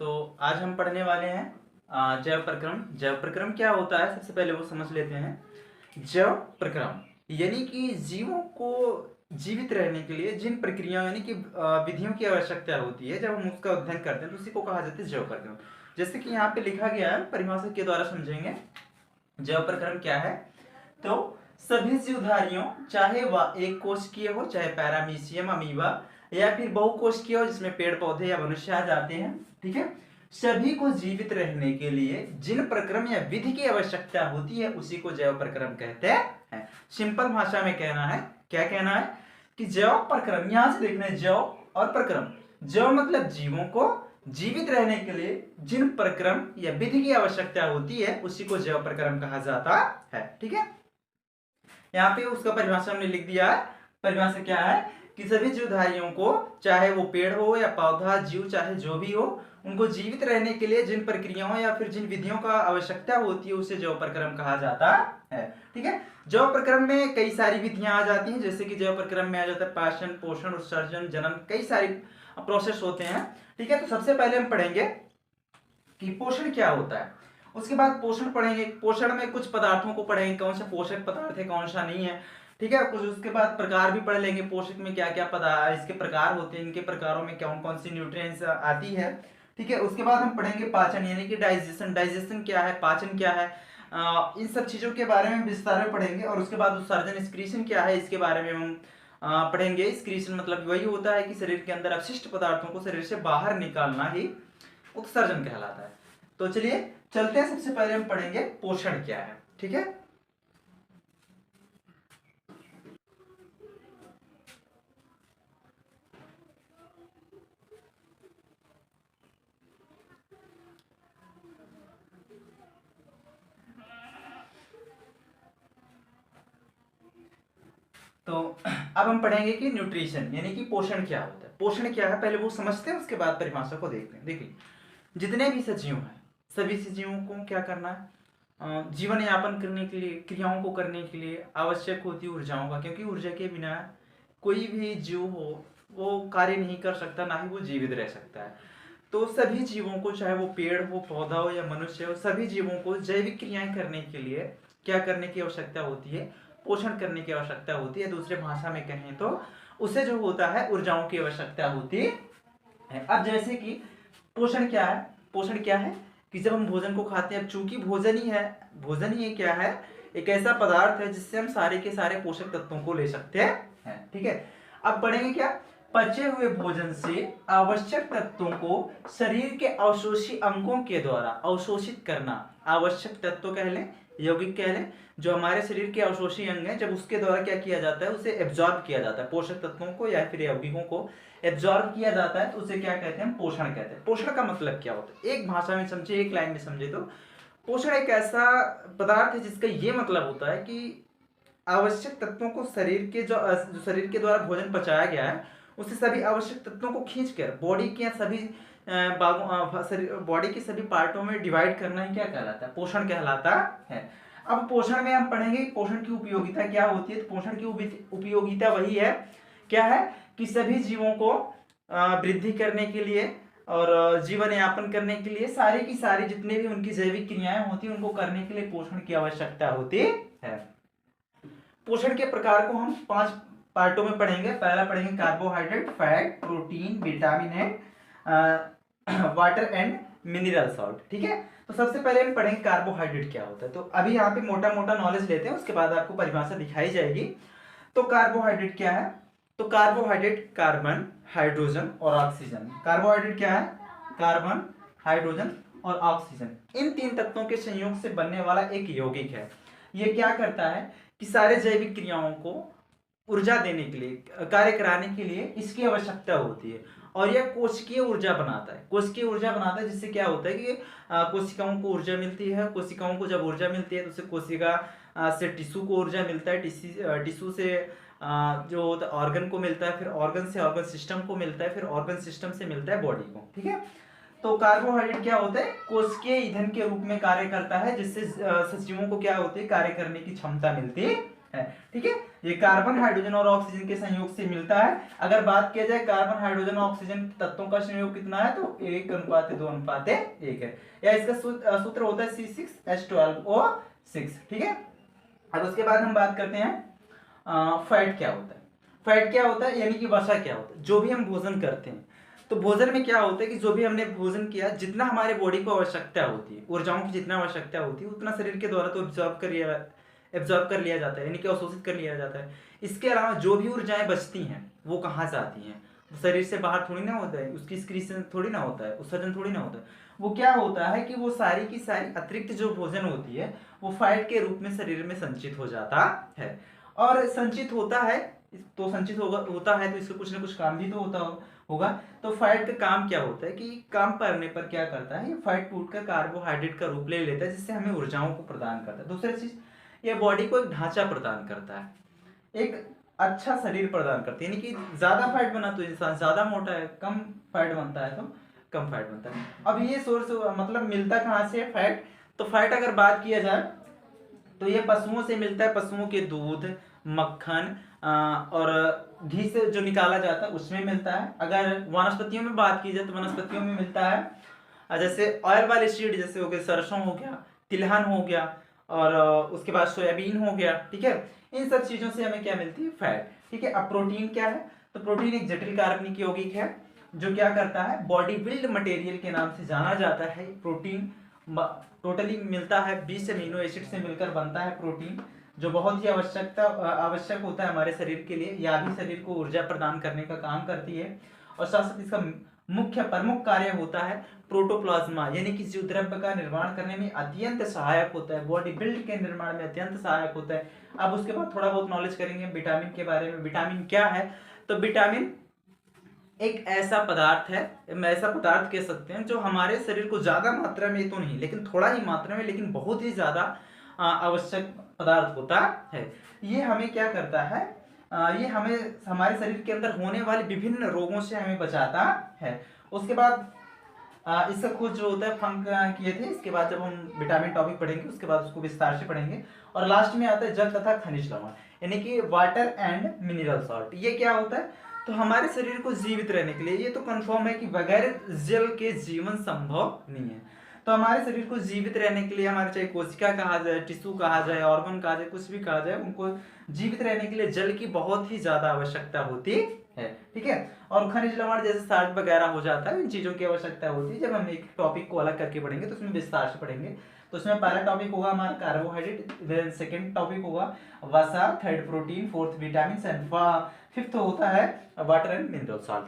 तो आज हम पढ़ने वाले हैं जैव प्रक्रम। जैव प्रक्रम क्या होता है, सबसे पहले वो समझ लेते हैं। जैव प्रक्रम यानी कि जीवों को जीवित रहने के लिए जिन प्रक्रियाओं यानी कि विधियों की आवश्यकता होती है, जब हम उसका अध्ययन करते हैं तो उसी को कहा जाता है जैव प्रक्रम। जैसे कि यहाँ पे लिखा गया है, परिभाषा के द्वारा समझेंगे। जैव प्रक्रम क्या है, तो सभी जीवधारियों, चाहे वह एक कोशिकीय हो, चाहे पैरामीशियम अमीबा, या फिर बहुकोशिकीय हो जिसमें पेड़ पौधे या मनुष्य आ जाते हैं, ठीक है, सभी को जीवित रहने के लिए जिन प्रक्रम या विधि की आवश्यकता होती है उसी को जैव प्रक्रम कहते हैं। सिंपल भाषा में कहना है, क्या कहना है कि जैव प्रक्रम, यहां से देखना है जैव और प्रक्रम। जैव मतलब जीवों को जीवित रहने के लिए जिन प्रक्रम या विधि की आवश्यकता होती है उसी को जैव प्रक्रम कहा जाता है, ठीक है। यहाँ पे उसका परिभाषा हमने लिख दिया है। परिभाषा क्या है कि सभी जीवधारियों को, चाहे वो पेड़ हो या पौधा, जीव चाहे जो भी हो, उनको जीवित रहने के लिए जिन प्रक्रियाओं या फिर जिन विधियों का आवश्यकता होती है उसे जैव प्रक्रम कहा जाता है, ठीक है। जैव प्रक्रम में कई सारी विधियां आ जाती हैं, जैसे कि जैव प्रक्रम में आ जाता है पाचन, पोषण, उत्सर्जन, जनन, कई सारी प्रोसेस होते हैं, ठीक है। तो सबसे पहले हम पढ़ेंगे कि पोषण क्या होता है, उसके बाद पोषण पढ़ेंगे। पोषण में कुछ पदार्थों को पढ़ेंगे, कौन सा पोषक पदार्थ है कौन सा नहीं है, ठीक है। कुछ उसके बाद प्रकार भी पढ़ लेंगे, पोषक में क्या क्या पदार्थ इसके प्रकार होते हैं, इनके प्रकारों में कौन कौन सी न्यूट्रिएंट्स आती है, ठीक है। उसके बाद हम पढ़ेंगे पाचन यानी कि डाइजेशन। डाइजेशन क्या है, पाचन क्या है, इन सब चीजों के बारे में विस्तार में पढ़ेंगे। और उसके बाद उत्सर्जन, एक्सक्रीशन क्या है, इसके बारे में हम पढ़ेंगे। एक्सक्रीशन मतलब वही होता है कि शरीर के अंदर अपशिष्ट पदार्थों को शरीर से बाहर निकालना ही उत्सर्जन कहलाता है। तो चलिए चलते हैं, सबसे पहले हम पढ़ेंगे पोषण क्या है, ठीक है। तो अब हम पढ़ेंगे कि न्यूट्रिशन यानी कि पोषण क्या होता है। पोषण क्या है पहले वो समझते हैं, उसके बाद परिभाषा को देखते हैं। देखिए, जितने भी सजीव हैं सभी सजीवों को क्या करना है, जीवन यापन करने के लिए, क्रियाओं को करने के लिए आवश्यक होती है ऊर्जाओं का, क्योंकि ऊर्जा के बिना कोई भी जीव हो वो कार्य नहीं कर सकता, ना ही वो जीवित रह सकता है। तो सभी जीवों को, चाहे वो पेड़ हो, पौधा हो या मनुष्य हो, सभी जीवों को जैविक क्रियाएं करने के लिए क्या करने की आवश्यकता होती है, पोषण करने की आवश्यकता होती है। दूसरे भाषा में कहें तो उसे जो होता है ऊर्जाओं की आवश्यकता होती है। अब जैसे कि पोषण क्या है, पोषण क्या है कि जब हम भोजन को खाते हैं, अब चूंकि भोजन ही है, भोजन ही क्या है, एक ऐसा पदार्थ है जिससे हम सारे के सारे पोषक तत्वों को ले सकते हैं, ठीक है। अब पढ़ेंगे क्या, पचे हुए भोजन से आवश्यक तत्वों को शरीर के अवशोषी अंगों के द्वारा अवशोषित करना। आवश्यक तत्व कह लें, यौगिक कह लें, जो हमारे शरीर के अवशोषी अंग हैं, जब उसके द्वारा क्या किया जाता है, उसे एब्जॉर्ब किया जाता है, पोषक तत्वों को या फिर यौगिकों को एब्जॉर्ब किया जाता है, तो उसे क्या कहते हैं, पोषण कहते हैं। पोषण का मतलब क्या होता है, एक भाषा में समझे, एक लाइन में समझे तो पोषण एक ऐसा पदार्थ है जिसका ये मतलब होता है कि आवश्यक तत्वों को शरीर के जो शरीर के द्वारा भोजन पचाया गया है उससे सभी आवश्यक तत्वों को खींचकर बॉडी के सभी बॉडी के सभी पार्टों में डिवाइड करना ही क्या कहलाता है, पोषण कहलाता है। अब पोषण में हम पढ़ेंगे पोषण की उपयोगिता क्या होती है। तो पोषण की उपयोगिता वही है, क्या है कि सभी जीवों को वृद्धि करने के लिए और जीवन यापन करने के लिए सारी की सारी जितने भी उनकी जैविक क्रियाएं होती हैं उनको करने के लिए पोषण की आवश्यकता होती है। पोषण के प्रकार को हम 5 पार्टों में पढ़ेंगे। पहला पढ़ेंगे carbohydrate, fat, protein, vitamin and water and mineral salt, ठीक है। तो सबसे पहले हम पढ़ेंगे कार्बोहाइड्रेट क्या होता है। तो अभी यहाँ पे मोटा मोटा नॉलेज लेते हैं, उसके बाद आपको परिभाषा दिखाई जाएगी। तो कार्बोहाइड्रेट क्या है, तो कार्बोहाइड्रेट कार्बन, हाइड्रोजन और ऑक्सीजन। कार्बोहाइड्रेट क्या है, कार्बन, हाइड्रोजन और ऑक्सीजन, इन 3 तत्वों के संयोग से बनने वाला एक यौगिक है। ये क्या करता है कि सारे जैविक क्रियाओं को ऊर्जा देने के लिए, कार्य कराने के लिए इसकी आवश्यकता होती है। और यह कोशिकीय ऊर्जा बनाता है, कोशिकीय ऊर्जा बनाता है, जिससे क्या होता है कि कोशिकाओं को ऊर्जा मिलती है। कोशिकाओं को जब ऊर्जा मिलती है तो उससे कोशिका से टिश्यू को ऊर्जा मिलता है, टिश्यू से जो ऑर्गन को मिलता है, फिर ऑर्गन से ऑर्गन सिस्टम को मिलता है, फिर ऑर्गन सिस्टम से मिलता है बॉडी को, ठीक है। तो कार्बोहाइड्रेट क्या होता है, कोशिकीय ईंधन के रूप में कार्य करता है, जिससे सजीवों को क्या होती है, कार्य करने की क्षमता मिलती है। ठीक है, ये कार्बन हाइड्रोजन और ऑक्सीजन के संयोग से मिलता है। अगर बात किया जाए कार्बन हाइड्रोजन ऑक्सीजन तत्वों का संयोग कितना है, तो 1:2:1 है, या इसका सूत्र होता है C6H12O6। ठीक है, अब उसके बाद हम बात करते हैं फैट क्या होता है। फैट क्या होता है, यानी कि वसा क्या होता है। जो भी हम भोजन करते हैं, तो भोजन में क्या होता है कि जो भी हमने भोजन किया, जितना हमारे बॉडी को आवश्यकता होती है, ऊर्जाओं की जितना आवश्यकता होती है, उतना शरीर के द्वारा तो एब्जॉर्ब कर लिया जाता है, यानी कि अवशोषित कर लिया जाता है। इसके अलावा जो भी ऊर्जाएं बचती हैं वो कहाँ से आती हैं, शरीर से बाहर थोड़ी ना होता है, उसकी एक्सक्रीशन थोड़ी ना होता है, उत्सर्जन थोड़ी ना होता है। वो क्या होता है कि वो सारी की सारी अतिरिक्त जो भोजन होती है वो फैट के रूप में शरीर में संचित हो जाता है। और संचित होता है तो संचित होता है तो इसका कुछ ना कुछ काम भी तो होगा। तो फैट का काम क्या होता है कि काम करने पर क्या करता है, ये फैट टूट कर कार्बोहाइड्रेट का रूप ले लेता है, जिससे हमें ऊर्जाओं को प्रदान करता है। दूसरी चीज, ये बॉडी को एक ढांचा प्रदान करता है, एक अच्छा शरीर प्रदान करती है। यानी कि ज्यादा फैट बना तो इंसान ज्यादा मोटा है, कम फैट बनता है तो कम फैट बनता है। अब ये सोर्स मतलब मिलता कहाँ से है फैट, तो फैट अगर बात किया जाए तो ये पशुओं से मिलता है। पशुओं के दूध, मक्खन और घी से जो निकाला जाता है उसमें मिलता है। अगर वनस्पतियों में बात की जाए तो वनस्पतियों में मिलता है, जैसे ऑयल वाले सीड, जैसे हो गए सरसों हो गया, तिलहन हो गया, और उसके बाद सोयाबीन हो गया। ठीक है, इन सब चीजों से हमें क्या मिलती है, फैट। ठीक है, अब प्रोटीन क्या है, तो प्रोटीन एक जटिल कार्बनिक यौगिक है जो क्या करता है, बॉडी बिल्ड मटेरियल के नाम से जाना जाता है। प्रोटीन टोटली मिलता है 20 अमीनो एसिड से मिलकर बनता है प्रोटीन, जो बहुत ही आवश्यक होता है हमारे शरीर के लिए। यह भी शरीर को ऊर्जा प्रदान करने का काम करती है। और साथ साथ इसका मुख्य प्रमुख कार्य होता है प्रोटोप्लाज्मा, यानी कि जीव द्रव्य का निर्माण करने में अत्यंत सहायक होता है, बॉडी बिल्ड के निर्माण में अत्यंत सहायक होता है। अब उसके बाद थोड़ा बहुत नॉलेज करेंगे विटामिन के बारे में। विटामिन क्या है, तो विटामिन एक ऐसा पदार्थ है, ऐसा पदार्थ कह सकते हैं जो हमारे शरीर को ज्यादा मात्रा में तो नहीं, लेकिन थोड़ा ही मात्रा में, लेकिन बहुत ही ज्यादा आवश्यक पदार्थ होता है। ये हमें क्या करता है, ये हमें हमारे शरीर के अंदर होने वाले विभिन्न रोगों से हमें बचाता है। उसके बाद इसका खोज जो होता है फंक किए थे। इसके बाद जब हम विटामिन टॉपिक पढ़ेंगे उसके बाद उसको विस्तार से पढ़ेंगे। और लास्ट में आता है जल तथा खनिज लवण, यानी कि वाटर एंड मिनरल सॉल्ट। ये क्या होता है, तो हमारे शरीर को जीवित रहने के लिए ये तो कंफर्म है कि बगैर जल के जीवन संभव नहीं है। तो हमारे शरीर को जीवित रहने के लिए, हमारे चाहे कोशिका कहा जाए, टिश्यू कहा जाए, ऑर्गन कहा जाए, कुछ भी कहा जाए, उनको जीवित रहने के लिए जल की बहुत ही ज्यादा आवश्यकता होती है। ठीक है, और खनिज लवण जैसे साल्ट वगैरह हो जाता है, इन चीजों की आवश्यकता होती है। जब हम एक टॉपिक को अलग करके पढ़ेंगे तो उसमें विस्तार से पढ़ेंगे। तो उसमें पहला टॉपिक होगा हमारा कार्बोहाइड्रेट, देन सेकंड टॉपिक होगा वसा, third protein, fourth vitamin and fifth होता है वाटर एंड मिनरल सॉल्ट।